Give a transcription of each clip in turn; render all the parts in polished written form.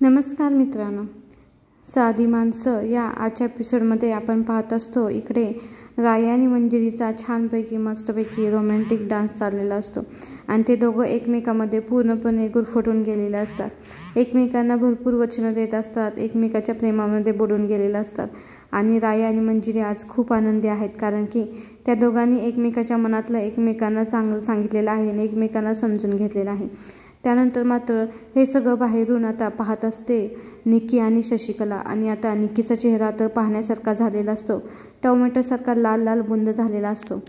नमस्कार मित्रांनो, साधी माणसं या आजच्या एपिसोडमध्ये आपण पाहत असतो. इकडे राया आणि मंजिरीचा छानपैकी मस्तपैकी रोमॅन्टिक डान्स चाललेला असतो आणि ते दोघं एकमेकांमध्ये पूर्णपणे गुरफटून गेलेले असतात. एकमेकांना भरपूर वचनं देत असतात, एकमेकाच्या प्रेमामध्ये बुडून गेलेले असतात. आणि राया आणि मंजिरी आज खूप आनंदी आहेत, कारण की त्या दोघांनी एकमेकाच्या मनातलं एकमेकांना चांगलं सांगितलेलं आहे आणि एकमेकांना समजून घेतलेलं आहे. त्यानंतर मात्र हे सगळं बाहेरून आता पाहत असते निकी आणि शशिकला. आणि आता निकीचा चेहरा तर पाहण्यासारखा झालेला असतो, टोमॅटोसारखा लाल लाल बुंद झालेला असतो.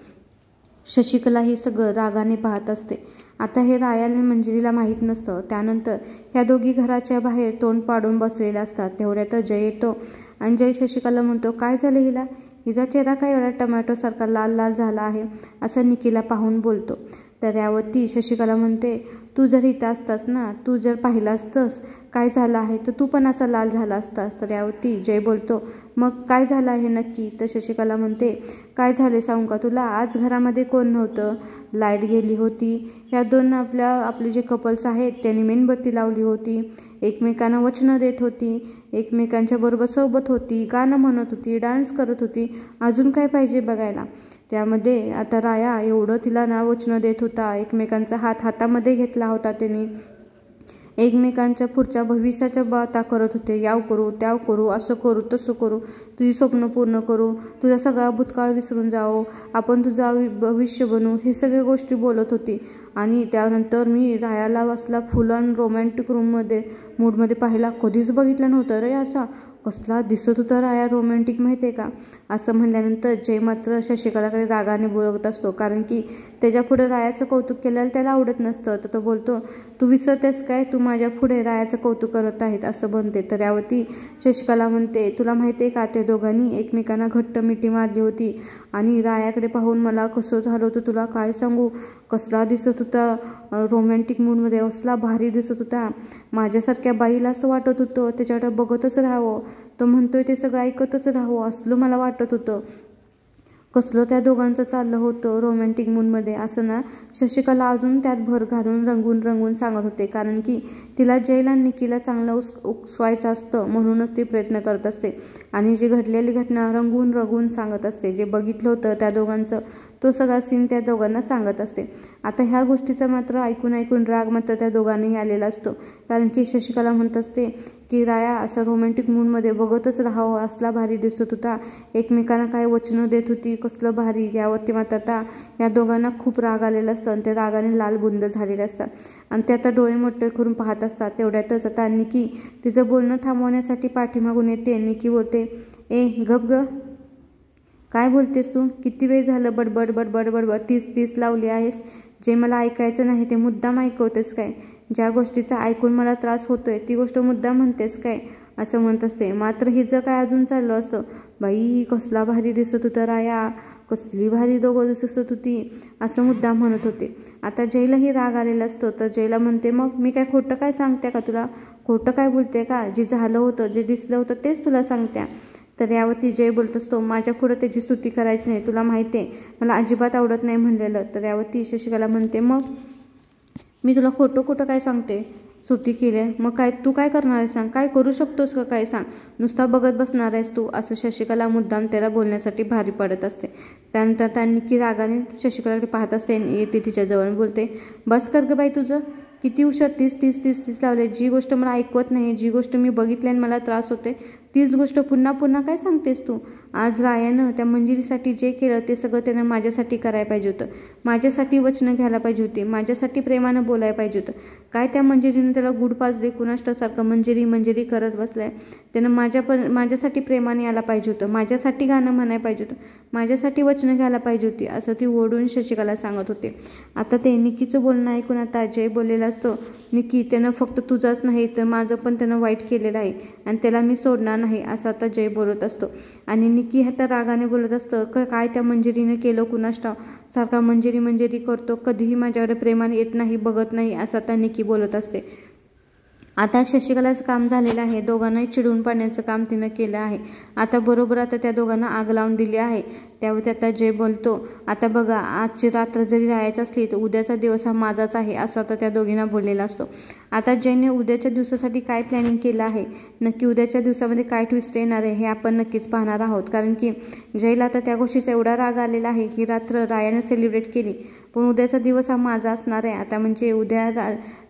शशिकला ही सगळं रागाने पाहत असते. आता हे राया आणि मंजिरीला माहीत नसतं. त्यानंतर ह्या दोघी घराच्या बाहेर तोंड पाडून बसलेल्या असतात. तेवढ्यात जय येतो आणि जय शशिकला म्हणतो, काय झालं हिला? हिचा चेहरा काय एवढा टोमॅटोसारखा लाल लाल झाला आहे, असं निकीला पाहून बोलतो. तर यावरती शशिकला म्हणते, तू जर इथं असतास ना, तू जर पाहिलं असतंस काय झालं आहे तर तू पण असा लाल झाला असतास. तर यावरती जय बोलतो, मग काय झालं आहे नक्की? तर शशिकला म्हणते, काय झाले सांगू का तुला? आज घरामध्ये कोण नव्हतं, लाईट गेली होती. ह्या दोन आपले जे कपल्स आहेत त्यांनी मेणबत्ती लावली होती, एकमेकांना वचनं देत होती, एकमेकांच्या बरोबर सोबत होती, गाणं म्हणत होती, डान्स करत होती. अजून काय पाहिजे बघायला? त्यामध्ये आता राया एवढं तिला ना वचनं देत होता, एकमेकांचा हात हातामध्ये घेतला होता त्यांनी, एकमेकांच्या पुढच्या भविष्याच्या बाता करत होते. याव करू, त्याव करू, असं करू, तसं करू, तुझी स्वप्न पूर्ण करू, तुझा सगळा भूतकाळ विसरून जाओ, आपण तुझा भविष्य बनू, हे सगळ्या गोष्टी बोलत होती. आणि त्यानंतर मी रायाला बसला फुल ऑन रोमॅन्टिक मूडमध्ये पाहिला. कधीच बघितलं नव्हतं रे असा, कसला दिसत होता राया रोमॅन्टिक, माहिती आहे का? असं म्हणल्यानंतर जय मात्र शशिकलाकडे रागाने बोलत असतो, कारण की त्याच्या पुढे रायाचं कौतुक केलेलं त्याला आवडत नसतं. तर तो बोलतो, तू विसरतेस काय, तू माझ्या पुढे रायाचं कौतुक करत आहेत असं बनते. तर यावरती शशिकला म्हणते, तुला माहिती आहे का, त्या दोघांनी एकमेकांना घट्ट मिठी मारली होती आणि रायाकडे पाहून मला कसं झालं होतं तुला काय सांगू, कसला दिसत होता रोमॅन्टिक मूडमध्ये, असला भारी दिसत होता. माझ्यासारख्या बाईला असं वाटत होतं त्याच्याकडे बघतच राहावं, तो म्हणतोय ते सगळं ऐकतच राहावं, असलं मला वाटत होतं. कसलं त्या दोघांचं चाललं होतं रोमॅन्टिक मूडमध्ये, असं ना शशिकला अजून त्यात भर घालून रंगून सांगत होते, कारण की तिला जयला निकीला चांगलं उकसवायचं असतं, म्हणूनच ती प्रयत्न करत असते आणि जी घडलेली घटना रंगून सांगत असते. जे बघितलं होतं त्या दोघांचं तो सगळा सीन त्या दोघांना सांगत असते. आता ह्या गोष्टीचा मात्र ऐकून राग मात्र त्या दोघांनाही आलेला असतो, कारण की शशिकला म्हणत असते की राया असं रोमॅन्टिक मूडमध्ये बघतच राहावं, असला भारी दिसत होता, एकमेकांना काय वचनं देत होती, कसलं भारी. यावरती मात्र आता या दोघांना खूप राग आलेला असतो आणि ते रागाने लाल बुंद झालेले असतात आणि ते आता डोळे मोठे करून पाहत असतात. तेवढ्यातच आता निकी तिचं बोलणं थांबवण्यासाठी पाठीमागून येते. निकी बोलते, ए गप ग, काय बोलतेस तू? किती वेळ झालं बडबड तीस लावली आहेस, जे मला ऐकायचं नाही ते मुद्दाम ऐकवतेस काय? ज्या गोष्टीचा ऐकून मला त्रास होतोय ती गोष्ट मुद्दाम म्हणतेस काय? असं म्हणत असते. मात्र हिचं काय अजून चाललं असतं, बाई कसला भारी दिसत होता राया, कसली भारी दोघं दिसत होती, असं मुद्दाम म्हणत होते. आता जयलाही राग आलेला असतो. तर जयला म्हणते, मग मी काय खोटं काय सांगते का तुला? खोटं काय बोलते का? जे झालं होतं, जे दिसलं होतं तेच तुला सांगते. तर यावरती जय बोलत असतो, माझ्या पुढं त्याची स्तुती करायची नाही, तुला माहिती आहे मला अजिबात आवडत नाही म्हणलेलं. तर यावरती शशिकला म्हणते, मग मी तुला खोटं काय सांगते? स्तुती केली मग काय तू काय करणार आहे सांग, काय करू शकतोस का काय सांग, नुसता बघत बसणार आहेस तू? असं शशिकला मुद्दाम त्याला बोलण्यासाठी भारी पडत असते. त्यानंतर त्यांनी की रागाने शशिकलाकडे पाहत असते, येते तिच्याजवळ बोलते, बस कर ग बाई तुझं, किती हुशार तीस लावले. जी गोष्ट मला ऐकवत नाही, जी गोष्ट मी बघितली आणि मला त्रास होते तीच गोष्ट पुन्हा काय सांगतेस तू? आज रायानं त्या मंजिरीसाठी जे केलं ते सगळं त्यानं माझ्यासाठी करायला पाहिजे होतं, माझ्यासाठी वचनं घ्यायला पाहिजे होती, माझ्यासाठी प्रेमानं बोलायला पाहिजे होतं. काय त्या मंजिरीनं त्याला गुड पाजले कुणाष्टसारखं मंजिरी करत बसलाय. त्यानं माझ्यासाठी प्रेमाने यायला पाहिजे होतं, माझ्यासाठी गाणं म्हणायला पाहिजे होतं, माझ्यासाठी वचनं घ्यायला पाहिजे होती, असं ती ओढून शशिकला सांगत होते. आता ते निकीचं बोलणं ऐकून आता जय बोललेला असतो, निकी त्यानं फक्त तुझाच नाही तर माझं पण त्यानं वाईट केलेलं आहे आणि त्याला मी सोडणार नाही, असं आता जय बोलत असतो. आणि निकी आता रागाने बोलत असतं, काय त्या मंजिरीने केलं कुणाष्टाव, सारखा मंजिरी करतो, कधीही माझ्याकडे प्रेमाने येत नाही, बघत नाही, असं आता निकी बोलत असते. आता शशिकलाचं काम झालेलं आहे, दोघांनाही चिडवून पाडण्याचं काम तिनं केलं आहे. आता बरोबर आता त्या दोघांना आग लावून दिली आहे. त्यावरती आता जय बोलतो, आता बघा आजची रात्र जरी राहायची असली तर उद्याचा दिवस हा माझाच आहे, असं आता त्या दोघींना बोललेला असतो. आता जयने उद्याच्या दिवसासाठी काय प्लॅनिंग केलं आहे, नक्की उद्याच्या दिवसामध्ये काय ट्विस्ट येणार आहे हे आपण नक्कीच पाहणार आहोत. कारण की जयला आता त्या गोष्टीचा एवढा राग आलेला आहे की रात्र रायाने सेलिब्रेट केली, पण उद्याचा दिवस हा माझा असणार आहे. आता म्हणजे उद्या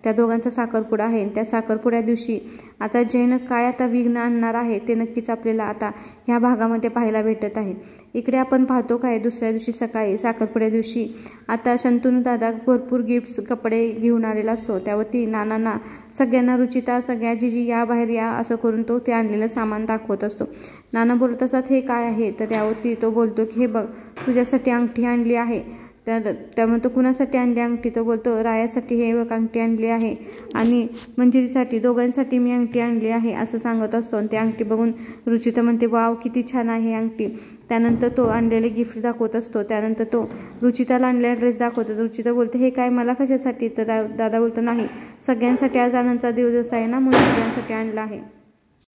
त्या दोघांचा साखरपुडा आहे. त्या साखरपुड्या दिवशी आता जयनं काय आता विघ्न आणणार आहे ते नक्कीच आपल्याला आता ह्या भागामध्ये पाहायला भेटत आहे. इकडे आपण पाहतो काय दुसऱ्या दिवशी सकाळी साखरपुड्या दिवशी आता शंतनू दादा भरपूर गिफ्ट्स कपडे घेऊन आलेला असतो. त्यावरती नानांना सगळ्यांना रुचिता सगळ्या जीजी या बाहेर या असं करून तो ते आणलेलं सामान दाखवत असतो. नाना बोलत असतात हे काय आहे, तर त्यावरती तो बोलतो की हे बघ तुझ्यासाठी अंगठी आणली आहे. त्यामुळे तो कुणासाठी आणली अंगठी, तो बोलतो रायासाठी हे बघ अंगठी आणली आहे आणि मंजिरीसाठी दोघांसाठी मी अंगठी आणली आहे असं सांगत असतो. आणि ती अंगठी बघून रुचिता म्हणते वाव किती छान आहे अंगठी. त्यानंतर तो आणलेले गिफ्ट दाखवत असतो. त्यानंतर तो रुचिताला आणलेला ड्रेस दाखवतो. रुचिता बोलते हे काय मला कशासाठी, तर दादा बोलतो नाही सगळ्यांसाठी आज आनंदचा दिवस आहे ना म्हणून सगळ्यांसाठी आणला आहे.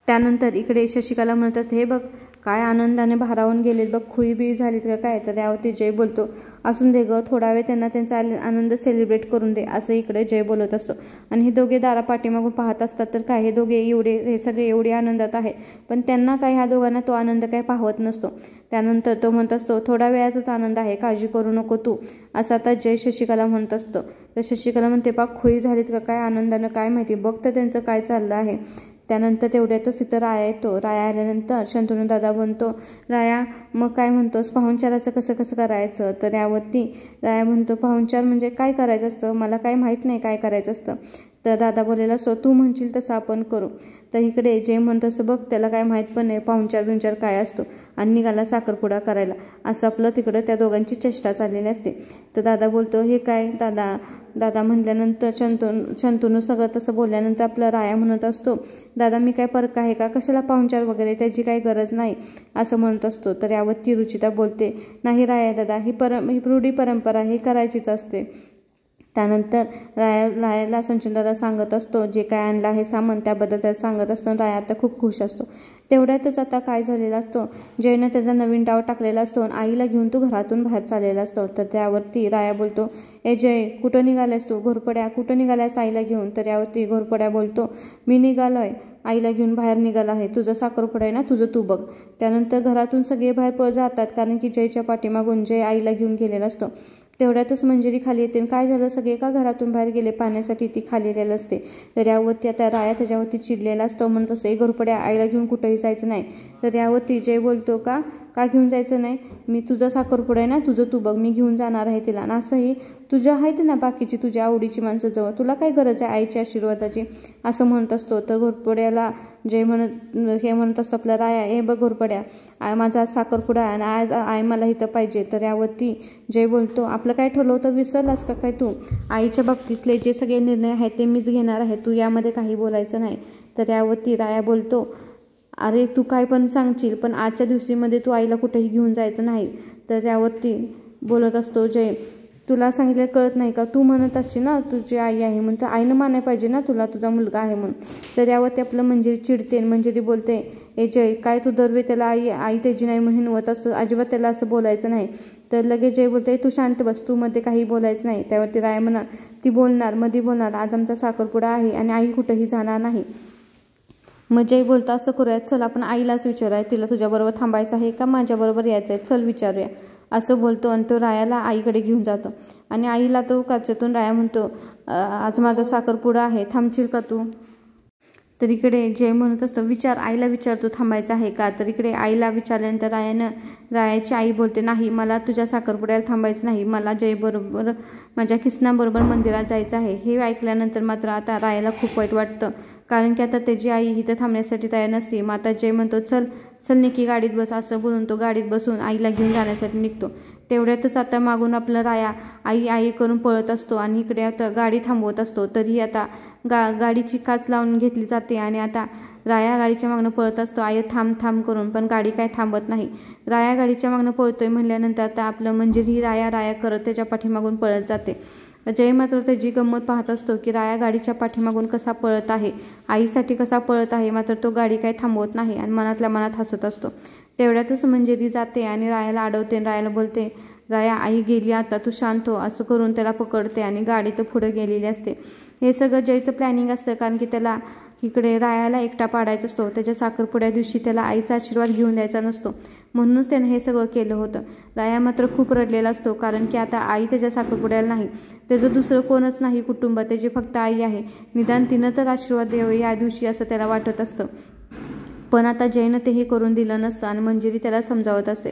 त्यानंतर इकडे शशिकला म्हणत असते हे बघ काय आनंदाने भारावून गेलेत बघ, खुळीबिळी झालीत का काय, तर त्यावरती जय बोलतो असून दे ग थोडा वेळ त्यांना त्यांचा आनंद सेलिब्रेट करून दे असं इकडे जय बोलत असतो. आणि हे दोघे दारा पाठीमागून पाहत असतात. तर काय हे दोघे हे सगळे एवढे आनंदात आहे, पण त्यांना काय ह्या दोघांना तो आनंद काय पाहत नसतो. त्यानंतर तो म्हणत असतो थोडा वेळाचाच आनंद आहे, काळजी करू नको तू, असं आता जय शशिकला म्हणत असतो. तर शशिकला म्हणते पाक खुळी झालीत का काय आनंदानं, काय माहिती बघ तर त्यांचं काय चाललं आहे. त्यानंतर तेवढ्यातच तिथं राया येतो. राया आल्यानंतर शंतनू दादा म्हणतो राया मग काय म्हणतोस पाहुणचाराचं कसं कसं करायचं, तर यावरती राया म्हणतो पाहुणचार म्हणजे काय करायचं असतं, मला काय माहीत नाही काय करायचं असतं. तर दादा बोललेला असतो तू म्हणशील तसं आपण करू. तर इकडे जे म्हणत असतं बघ त्याला काय माहीत पण नाही पाहुणचार बिंचार काय असतो आणि निघाला साखरपुडा करायला, असं आपलं तिकडं त्या दोघांची चेष्टा चाललेली असते. तर दादा बोलतो हे काय दादा म्हणल्यानंतर शंतनू सगळं तसं बोलल्यानंतर आपला राया म्हणत असतो दादा मी काय परक आहे का, कशाला पाहुणचार वगैरे त्याची काही गरज नाही असं म्हणत असतो. तर यावरती रुचिता बोलते नाही राया दादा ही रूढी परंपरा ही करायचीच असते. त्यानंतर रायाला दादा सांगत असतो जे काय आणलं आहे सामान त्याबद्दल त्याला सांगत असतो. राया आता खूप खुश असतो. तेवढ्यातच आता काय झालेला असतो जयनं त्याचा नवीन डाव टाकलेला असतो आणि आईला घेऊन तो घरातून बाहेर चाललेला असतो. तर त्यावरती राया बोलतो ए जय कुठं निघालायस तू, घोरपड्या कुठं निघालायस आईला घेऊन. तर यावरती घोरपड्या बोलतो मी निघालोय आईला घेऊन बाहेर निघाला आहे, तुझं साखरपुडा आहे ना तुझं तू बघ. त्यानंतर घरातून सगळे बाहेर पळ जातात कारण की जयच्या पाठीमागून जय आईला घेऊन गेलेला असतो. तेवढ्यातच मंजिरी खाली येते. काय झालं सगळे का घरातून बाहेर गेले, पाण्यासाठी ती खाली आलेली असते. तर यावरती आता राया त्याच्यावरती चिडलेला असतो. म्हणत असं घोरपड्या आईला घेऊन कुठंही जायचं नाही. तर यावरती जय बोलतो का घेऊन जायचं नाही, मी तुझा साखरपुडा आहे ना तुझं तू बघ मी घेऊन जाणार आहे तिला. आणि असंही तुझ्या आहेत ना बाकीची तुझ्या आवडीची माणसं जवळ, तुला काय गरज आहे आईच्या आशीर्वादाची असं म्हणत असतो. तर घोरपड्याला जय म्हणत असतो आपला राया हे बघ घोरपड्या माझा साखरपुडा आहे आणि आज आई मला इथं पाहिजे. तर यावरती जय बोलतो आपलं काय ठरलं होतं विसरलास का काय तू, आईच्या बाबतीतले जे सगळे निर्णय आहेत ते मीच घेणार आहे, तू यामध्ये काही बोलायचं नाही. तर यावरती राया बोलतो अरे तू काय पण सांगशील पण आजच्या दिवशीमध्ये तू आईला कुठेही घेऊन जायचं नाही. तर त्यावरती बोलत असतो जय तुला सांगितलं कळत नाही का, तू म्हणत असशील ना तुझी आई आहे म्हणून, तर आईनं मानायला पाहिजे ना तुला तुझा मुलगा आहे म्हणून. तर यावरती आपलं मंजिरी चिडते. मंजिरी बोलते ए जय काय तू दरवे त्याला आई त्याची नाही म्हणून हिनवत असतो, अजिबात त्याला असं बोलायचं नाही. तर लगेच जय बोलते तू शांत बस, तू मध्ये काही बोलायचं नाही. त्यावरती राय म्हणा ती बोलणार मध्ये बोलणार, आज आमचा साखरपुडा आहे आणि आई कुठंही जाणार नाही. मग जय बोलतो असं करूयात चल आपण आईलाच विचारूया तिला तुझ्याबरोबर थांबायचं आहे का माझ्याबरोबर यायचं आहे, चल विचारूया असं बोलतो. आणि तो रायाला आईकडे घेऊन जातो. आणि आईला तो काचेतून राया म्हणतो आज माझा साखरपुडा आहे थांबशील का तू. तर इकडे जय म्हणत असतो विचार आईला विचारतो थांबायचं आहे का. तर इकडे आईला विचारल्यानंतर रायाची आई बोलते नाही मला तुझ्या साखरपुड्याला थांबायचं नाही, मला जयबरोबर माझ्या किसनाबरोबर मंदिरात जायचं आहे. हे ऐकल्यानंतर मात्र आता रायाला खूप वाईट वाटतं कारण की आता त्याची आई इथं थांबण्यासाठी तयार नसते. मग आता जय म्हणतो चल निकी गाडीत बस असं बोलून तो गाडीत बसून आईला घेऊन जाण्यासाठी निघतो. तेवढ्यातच आता मागून आपलं राया आई करून पळत असतो आणि इकडे आता गाडी थांबवत असतो. तरी आता गाडीची काच लावून घेतली जाते आणि आता राया गाडीच्या मागणं पळत असतो आई थांब करून, पण गाडी काय थांबत नाही. राया गाडीच्या मागणं पळतोय म्हणल्यानंतर आता आपलं मंजिरी राया करत त्याच्या पाठीमागून पळत जाते. जय मात्र त्याची गंमत पाहत असतो की राया गाडीच्या पाठीमागून कसा पळत आहे, आईसाठी कसा पळत आहे. मात्र तो गाडी काही थांबवत नाही आणि मनातल्या मनात हसत असतो. तेवढ्यातच मंजिरी जाते आणि रायाला अडवते. रायाला बोलते, राया आई गेली आता, तू शांत हो, असं करून त्याला पकडते आणि गाडी तर पुढे गेलेली असते. हे सगळं जयचं प्लॅनिंग असतं, कारण की त्याला इकडे रायाला एकटा पाडायचा असतो. त्याच्या साखरपुड्या दिवशी त्याला आईचा आशीर्वाद घेऊन द्यायचा नसतो, म्हणूनच त्याने हे सगळं केलं होतं. राया मात्र खूप रडलेला असतो, कारण की आता आई त्याच्या साखरपुड्याला नाही, त्याचं दुसरं कोणच नाही कुटुंब, त्याची फक्त आई आहे. निदान तिनं तर आशीर्वाद द्यावे या दिवशी, असं त्याला वाटत असतं. पण आता जयनं तेही करून दिलं नसतं आणि मंजिरी त्याला समजावत असते.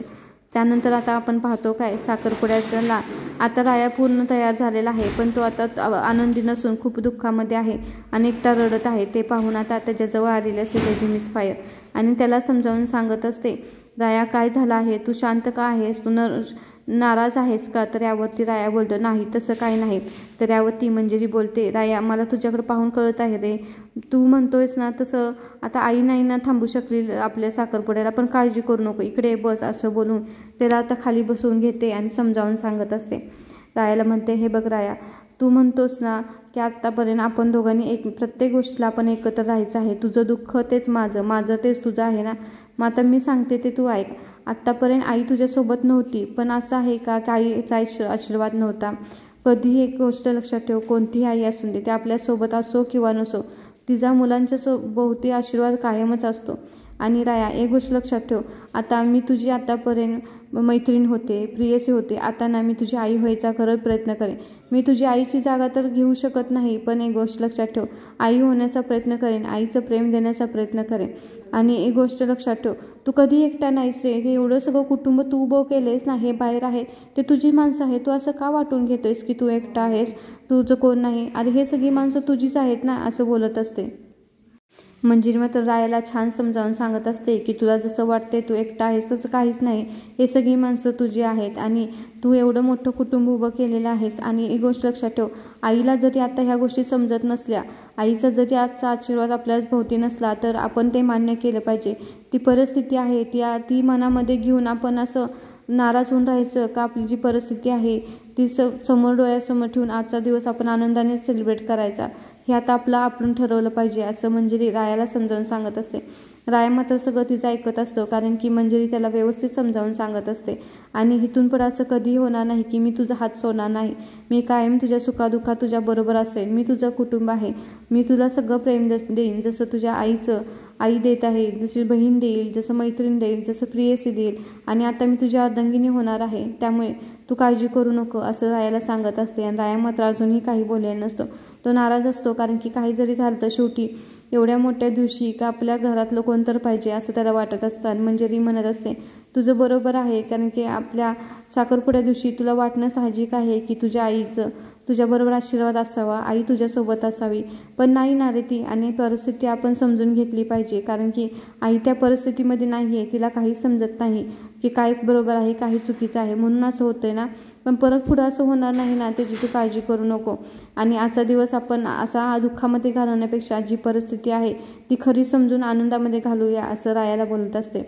त्यानंतर आता आपण पाहतो काय, साखरपुड्याला आता राया पूर्ण तयार झालेला आहे, पण तो आता आनंदी नसून खूप दुःखामध्ये आहे आणि एकटा रडत आहे. ते पाहून आता त्याच्याजवळ आलेली असते त्याची मिस फायर आणि त्याला समजावून सांगत असते, राया काय झालं आहे, तू शांत का आहेस, तू नाराज आहेस का. तर यावरती राया बोलतो, नाही तसं काही नाही. तर यावरती मंजिरी बोलते, राया मला तुझ्याकडे पाहून कळत आहे रे, तू म्हणतोयस ना तसं आता आई नाही ना थांबू शकली आपल्या साखरपुड्याला, पण काळजी करू नको, इकडे बस, असं बोलून त्याला आता खाली बसवून घेते आणि समजावून सांगत असते. रायाला म्हणते, हे बघ राया, तू म्हणतोस ना की आत्तापर्यंत आपण दोघांनी प्रत्येक गोष्टीला आपण एकत्र राहायचं आहे, तुझं दुःख तेच माझं, माझं तेच तुझं आहे ना. मग आता मी सांगते ते तू ऐक. आत्तापर्यंत आई तुझ्यासोबत नव्हती, पण असं आहे का की आईचा आशीर्वाद नव्हता. कधीही एक गोष्ट लक्षात ठेव, कोणतीही आई असून दे, ते आपल्यासोबत असो किंवा नसो, तिचा मुलांच्या भोवती आशीर्वाद कायमच असतो. आणि राया एक गोष्ट लक्षात ठेव, आता मी तुझी आतापर्यंत मैत्रीण होते, प्रियसी होते, आता ना मी तुझी आई व्हायचा खरंच प्रयत्न करेन. मी तुझी आईची जागा तर घेऊ शकत नाही, पण एक गोष्ट लक्षात ठेव, आई होण्याचा प्रयत्न करेन, आईचं प्रेम देण्याचा प्रयत्न करेन. आणि एक गोष्ट लक्षात ठेव, तू कधी एकटा नाहीस रे, हे एवढं सगळं कुटुंब तू उभं केलेस ना, हे बाहेर आहे ते तुझी माणसं आहे, तू असं का वाटून घेतोयस की तू एकटा आहेस, तुझं कोण नाही, अरे हे सगळी माणसं तुझीच आहेत ना, असं बोलत असते. मंजिरी मात्र रायाला छान समजावून सांगत असते की तुला जसं वाटते तू एकटा आहेस तसं काहीच नाही, हे सगळी माणसं तुझी आहेत आणि तू एवढं मोठं कुटुंब उभं केलेलं आहेस. आणि एक गोष्ट लक्षात ठेव, आईला जरी आता ह्या गोष्टी समजत नसल्या, आईचा जरी आजचा आशीर्वाद आपल्या भोवती नसला, तर आपण ते मान्य केलं पाहिजे. ती परिस्थिती आहे ती मनामध्ये घेऊन आपण असं नाराज होऊन राहायचं का, आपली जी परिस्थिती आहे ती समोर डोळ्यासमोर ठेवून आजचा दिवस आपण आनंदाने सेलिब्रेट करायचा, हे आता आपण ठरवलं पाहिजे, असं मंजिरी रायाला समजावून सांगत असते. राया मात्र सगळं तिचं ऐकत असतो, कारण की मंजिरी त्याला व्यवस्थित समजावून सांगत असते. आणि इथून पुढे असं कधीही होणार नाही की मी तुझा हात सोडणार नाही, मी कायम तुझ्या सुखादुःखात तुझ्याबरोबर असेल, मी तुझं कुटुंब आहे, मी तुला सगळं प्रेम देईन, जसं तुझ्या आई देत आहे, जशी बहीण देईल, जसं मैत्रीण देईल, जसं प्रियसी देईल, आणि आता मी तुझ्या अर्धांगिनी होणार आहे, त्यामुळे तू काळजी करू नको, असं रायाला सांगत असते. आणि राया मात्र अजूनही काही बोललेला नसतो, तो नाराज असतो, कारण की काही जरी झालं तर शेवटी एवढ्या मोठ्या दिवशी का आपल्या घरातलं कोणतर पाहिजे असं त्याला वाटत असतं. आणि मंजिरी म्हणत असते, तुझं बरोबर आहे, कारण की आपल्या साखरपुड्या दिवशी तुला वाटणं साहजिक आहे की तुझ्या आईचं तुझ्याबरोबर आशीर्वाद असावा, आई तुझ्यासोबत असावी, पण नाही ना रे ती, आणि परिस्थिती आपण समजून घेतली पाहिजे, कारण की आई त्या परिस्थितीमध्ये नाही आहे, तिला काही समजत नाही की काय बरोबर आहे काही चुकीचं आहे, म्हणून असं होतंय ना. पण परत पुढं असं होणार नाही ना, त्याची तू काळजी करू नको. आणि आजचा दिवस आपण असा दुःखामध्ये घालवण्यापेक्षा जी परिस्थिती आहे ती खरी समजून आनंदामध्ये घालूया, असं रायाला बोलत असते.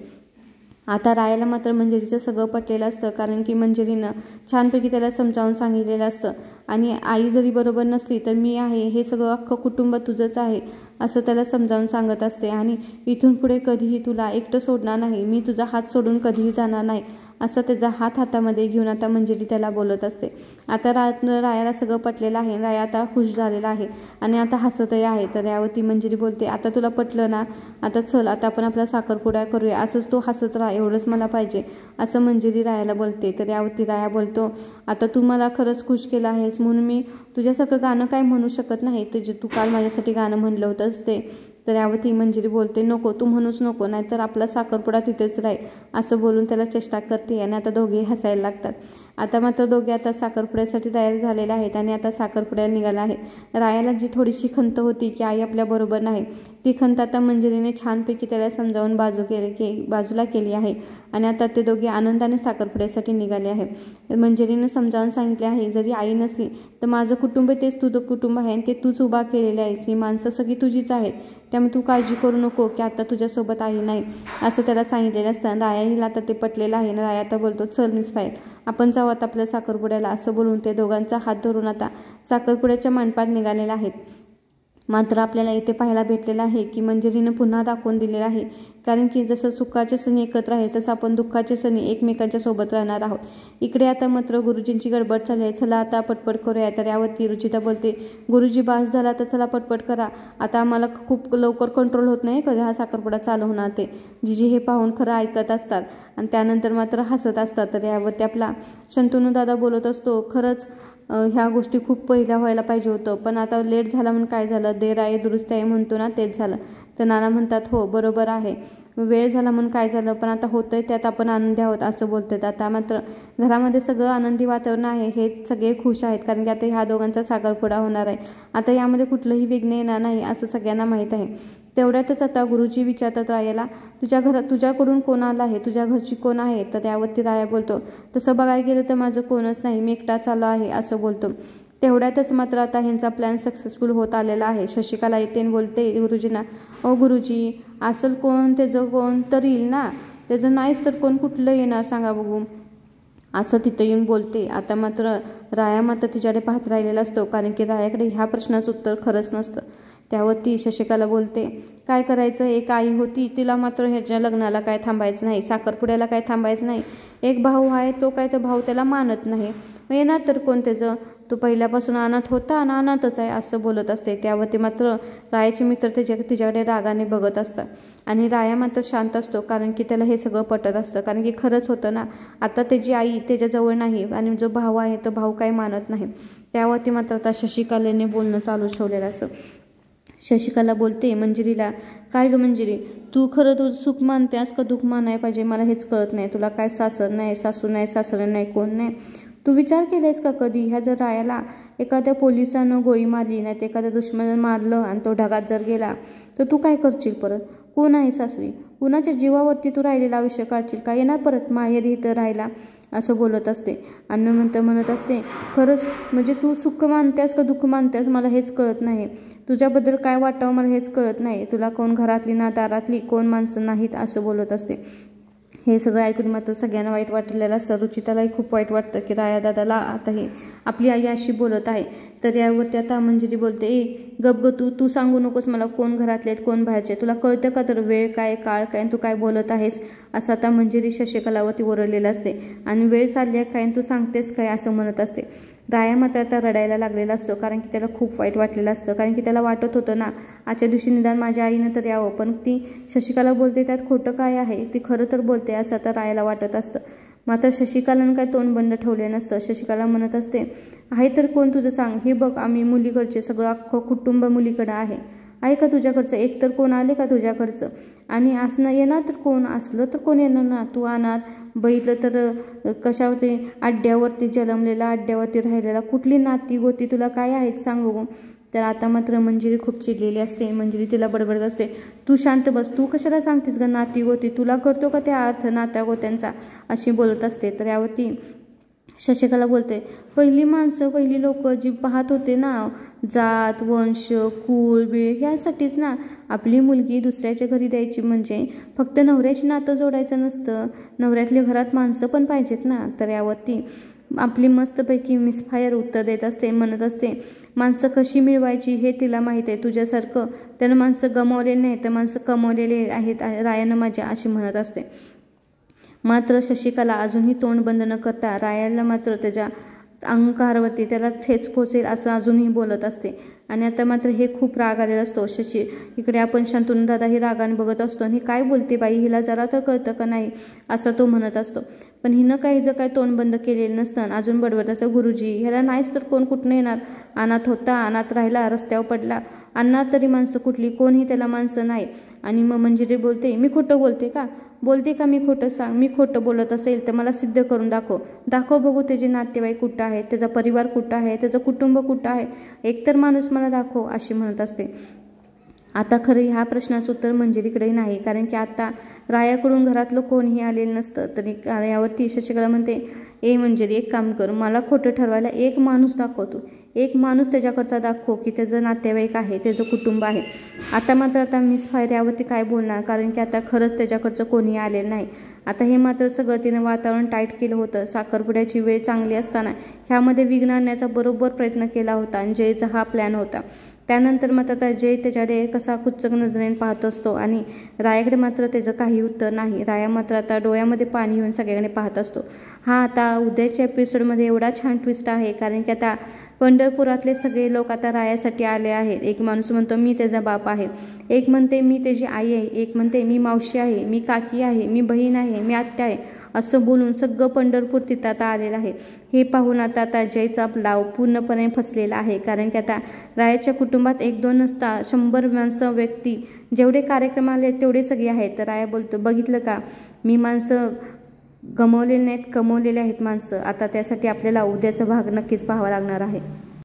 आता रायाला मात्र मंजिरीचं सगळं पटलेलं असतं, कारण की मंजिरीनं छानपैकी त्याला समजावून सांगितलेलं असतं. आणि आई जरी बरोबर नसली तर मी आहे, हे सगळं अख्खं कुटुंब तुझंच आहे, असं त्याला समजावून सांगत असते. आणि इथून पुढे कधीही तुला एकटं सोडणार नाही, मी तुझा हात सोडून कधीही जाणार नाही, असं त्याचा हातामध्ये घेऊन आता मंजिरी त्याला बोलत असते. आता रायाला सगळं पटलेलं आहे, राया आता खुश झालेला आहे आणि आता हसतही आहे. तर यावरती मंजिरी बोलते, आता तुला पटलं ना, आता चल, आता आपण आपला साखरपुडा करूया, असंच तो हसत राहा, एवढंच मला पाहिजे, असं मंजिरी रायाला बोलते. तर यावरती राया बोलतो, आता तू मला खरंच खुश केलं आहेस, म्हणून मी तुझ्यासारखं गाणं काय म्हणू शकत नाही, ते जे तू काल माझ्यासाठी गाणं म्हणलं होतंस ते. तर यावरती मंजिरी बोलते, नको, तू म्हणूच नको, नाहीतर आपला साखरपुडा तिथेच राहील, असं बोलून त्याला चेष्टा करते. आणि आता दोघेही हसायला लागतात. आता मात्र दोघे आता साखरपुड्यासाठी तयार झालेले आहेत आणि आता साखरपुड्याला निघाला आहे. रायाला जी थोडीशी खंत होती की आई आपल्याबरोबर नाही, ती खंत आता मंजिरीने छानपैकी त्याला समजावून बाजूला केली आहे आणि आता ते दोघे आनंदाने साखरपुड्यासाठी निघाले आहे. मंजिरीने समजावून सांगितले आहे, जरी आई नसली तर माझं कुटुंब तेच तुझं कुटुंब आहे आणि ते तूच उभा केलेले आहेस. ही माणसं सगळी तुझीच आहेत, त्यामुळे तू काळजी करू नको की आता तुझ्यासोबत आई नाही असं त्याला सांगितलेलं असतं. रायाला आता ते पटलेलं आहे. राया आता बोलतो, चल मिस फाईल आपण जाऊ आता आपल्या साखरपुड्याला. असं बोलून ते दोघांचा हात धरून आता साखरपुड्याच्या मंडपात निघालेला आहेत. मात्र आपल्याला इथे पाहायला भेटलेलं आहे की मंजिरीनं पुन्हा दाखवून दिलेलं आहे, कारण की जसं सुखाचे सणी एकत्र आहे तसं आपण दुःखाचे सणी एकमेकांच्या सोबत राहणार आहोत. इकडे आता मात्र गुरुजींची गडबड चालली आहे. चला आता पटपट करूया. तर यावरती रुचिता बोलते, गुरुजी बास झाला तर चला पटपट करा, आता आम्हाला खूप लवकर कंट्रोल होत नाही कधी हा साखरपुडा चालू होणार. ते जिजी हे पाहून खरं ऐकत असतात आणि त्यानंतर मात्र हसत असतात. तर यावरती आपला शंतनू दादा बोलत असतो, खरंच ह्या गोष्टी खूप पहिल्या व्हायला पाहिजे होतं, पण आता लेट झाला म्हणून काय झालं, देर आहे दुरुस्त आहे म्हणतो ना, तेच झालं. तर नाना म्हणतात, हो बरोबर आहे, वेळ झाला म्हणून काय झालं, पण आता होतंय त्यात आपण आनंदी आहोत असं बोलतात. आता मात्र घरामध्ये सगळं आनंदी वातावरण आहे. हे सगळे खुश आहेत कारण की आता ह्या दोघांचा साखरपुडा होणार आहे. आता यामध्ये कुठलंही विघ्न येणार नाही असं सगळ्यांना माहीत आहे. तेवढ्यातच आता गुरुजी विचारतात रायाला, तुझ्याकडून कोण आलं आहे, तुझ्या घरची कोण आहे. तर त्यावरती राया बोलतो, तसं बघायला गेलं तर माझं कोणच नाही, मी एकटाच आलो आहे असं बोलतो. तेवढ्यातच मात्र आता ह्यांचा प्लॅन सक्सेसफुल होत आलेला आहे. शशिकला येते बोलते गुरुजींना, ओ गुरुजी असेल कोण, त्याचं कोण तर येईल ना, त्याचं नाहीच तर कोण कुठलं येणार सांगा बघू असं तिथं येऊन बोलते. आता मात्र राया मात्र तिच्याकडे पाहत राहिलेला असतो, कारण की रायाकडे ह्या प्रश्नाचं उत्तर खरंच नसतं. त्यावरती शशिकला बोलते, काय करायचं, एक आई होती तिला मात्र ह्याच्या लग्नाला काय थांबायचं नाही, साखरपुड्याला काय थांबायचं नाही. एक भाऊ आहे, तो काय तर भाऊ त्याला मानत नाही, मग येणार तर कोण त्याचं, तो पहिल्यापासून अनाथ होता आणि अनाथच आहे असं बोलत असते. त्यावरती मात्र रायाचे मित्र तिच्याकडे रागाने बघत असतात आणि राया मात्र शांत असतो, कारण की त्याला हे सगळं पटत असतं, कारण की खरंच होतं ना, आता त्याची आई त्याच्याजवळ नाही आणि जो भाऊ आहे तो भाऊ काही मानत नाही. त्यावरती मात्र आता शशिकलेने बोलणं चालू ठेवलेलं असतं. शशिकला बोलते मंजिरीला, काय ग मंजिरी, तू खरं तुझं सुख मानतेस का दुःख मानाय पाहिजे, मला हेच कळत नाही. तुला काय सासर नाही, सासू नाही, सासरे नाही, कोण नाही. तू विचार केलायस का कधी, ह्या जर रायाला एखाद्या पोलिसानं गोळी मारली, नाही तर एखाद्या दुश्मनानं मारलं आणि तो ढगात जर गेला तर तू काय करशील परत, कोण आहे सासरी, कुणाच्या जीवावरती तू राहिलेलं आयुष्य काढशील का, येणार परत माहेरी इथं राहायला असं बोलत असते. आणि म्हणत असते, खरंच म्हणजे तू सुख मानतेस का दुःख मानतेस मला हेच कळत नाही, तुझ्याबद्दल काय वाटावं मला हेच कळत नाही, तुला कोण घरातली ना दारातली कोण माणसं नाहीत असं बोलत असते. हे सगळं ऐकून मात्र सगळ्यांना वाईट वाटलेलं असतं. रुचितालाही खूप वाईट वाटतं की राया दादाला आता ही आपली आई अशी बोलत आहे. तर यावरती आता मंजिरी बोलते, गप ग, तू सांगू नकोस मला कोण घरातले आहेत कोण बाहेरचे, तुला कळतं का तर वेळ काय काळ काय तू काय बोलत आहेस असं आता मंजिरी शशिकलावरती ओरडलेलं असते आणि वेळ चालली आहे काय तू सांगतेस काय असं म्हणत असते. राया मात्र आता रडायला लागलेला असतो, कारण की त्याला खूप वाईट वाटलेलं असतं, कारण की त्याला वाटत होतं ना आजच्या दिवशी निदान माझ्या आईनं तर यावं, पण ती शशिकला बोलते त्यात खोटं काय आहे, ती खरं तर बोलते असं आता रायाला वाटत असतं. मात्र शशिकलानं काय तोंड बंद ठेवले नसतं. शशिकला म्हणत असते, आहे तर कोण तुझं सांग, हे बघ आम्ही मुलीकडचे सगळं अख्खं कुटुंब मुलीकडं आहे का तुझ्याकडचं, एक तर कोण आले का तुझ्याकडचं, आणि असणं येणार तर कोण, असलं तर कोण येणार ना, तू अनाथ बघितलं तर कशावरती अड्ड्यावरती जन्मलेला, अड्ड्यावरती राहिलेला, कुठली नाती गोती तुला काय आहेत सांग बघू. तर आता मात्र मंजिरी खूप चिडलेली असते. मंजिरी तिला बडबडत असते, तू शांत बस, तू कशाला सांगतेस ग नाती गोती, तुला करतो का त्या अर्थ नात्या गोत्यांचा अशी बोलत असते. तर यावरती शशिकला बोलते, पहिली माणसं पहिली लोक जी पाहत होते ना जात वंश कुळ बीळ यासाठीच ना, आपली मुलगी दुसऱ्याच्या घरी द्यायची म्हणजे फक्त नवऱ्याशी नातं जोडायचं नसतं, नवऱ्यातल्या घरात माणसं पण पाहिजेत ना. तर यावरती आपली मस्तपैकी मिसफायर उत्तर देत असते, म्हणत असते, माणसं कशी मिळवायची हे तिला माहीत आहे, तुझ्यासारखं त्यानं माणसं गमावलेली नाही तर माणसं कमवलेले आहेत रायानं माझ्या अशी म्हणत असते. मात्र शशिकला अजूनही तोंड बंद न करता रायाला मात्र त्याच्या अहंकारावरती त्याला ठेच पोचेल असं अजूनही बोलत असते. आणि आता मात्र हे खूप राग आलेला असतो. इकडे आपण शंतनू दादा ही रागाने बघत असतो आणि काय बोलते बाई, हिला जरा तर कळतं का नाही असं तो म्हणत असतो. पण हिनं काही जर काय तोंड बंद केलेलं नसतं, अजून बडबड असं, गुरुजी ह्याला नाहीच तर कोण कुठनं येणार, अनाथ होता अनाथ राहिला रस्त्यावर पडला, आणणार तरी माणसं कुठली, कोणही त्याला माणसं नाही. आणि मग मंजिरी बोलते, मी खोटं बोलते का मी खोटं, सांग मी खोटं बोलत असेल तर मला सिद्ध करून दाखव बघू, त्याचे नातेवाईक कुठं आहे, त्याचा परिवार कुठं आहे, त्याचं कुटुंब कुठं आहे, एकतर माणूस मला दाखव अशी म्हणत असते. आता खरं ह्या प्रश्नाचं उत्तर मंजिरीकडे नाही, कारण की आता रायाकडून घरातलं कोणीही आलेलं नसतं. तरी यावरती शशिकला म्हणते, ए मंजिरी, एक काम कर, मला खोटं ठरवायला एक माणूस दाखवतो, एक माणूस त्याच्याकडचा दाखव की त्याचं नातेवाईक आहे, त्याचं कुटुंब आहे. आता मात्र आता मिस फायर यावरती काय बोलणार, कारण की आता खरंच त्याच्याकडचं कोणीही आलेलं नाही. आता हे मात्र सगळं तिनं वातावरण टाईट केलं होतं. साखरपुड्याची वेळ चांगली असताना ह्यामध्ये विघ्न आणण्याचा बरोबर प्रयत्न केला होता आणि जयचा हा प्लॅन होता. त्यानंतर मात्र आता जय त्याच्याकडे कसा कुचक नजरेने पाहत असतो आणि रायाकडे मात्र त्याचं काही उत्तर नाही. राया मात्र आता डोळ्यामध्ये पाणी येऊन सगळ्याकडे पाहत असतो. हा आता उद्याच्या एपिसोडमध्ये एवढा छान ट्विस्ट आहे, कारण की आता पंढरपुरातले सगळे लोक आता रायासाठी आले आहेत. एक माणूस म्हणतो मी त्याचा बाप आहे, एक म्हणते मी त्याची आई आहे, एक म्हणते मी मावशी आहे, मी काकी आहे, मी बहीण आहे, मी आत्या आहे, असं बोलून सगळं पंढरपूर तिथं आता आलेलं आहे. हे पाहून आता जयचा डाव पूर्णपणे फसलेला आहे, कारण की आता रायाच्या कुटुंबात 1-2 नसता 100 माणसं व्यक्ती जेवढे कार्यक्रम आले तेवढे सगळे आहेत. तर राया बोलतो, बघितलं का, मी माणसं गमावलेले नाहीत, कमवलेले आहेत माणसं. आता त्यासाठी आपल्याला उद्याचा भाग नक्कीच पाहावा लागणार आहे.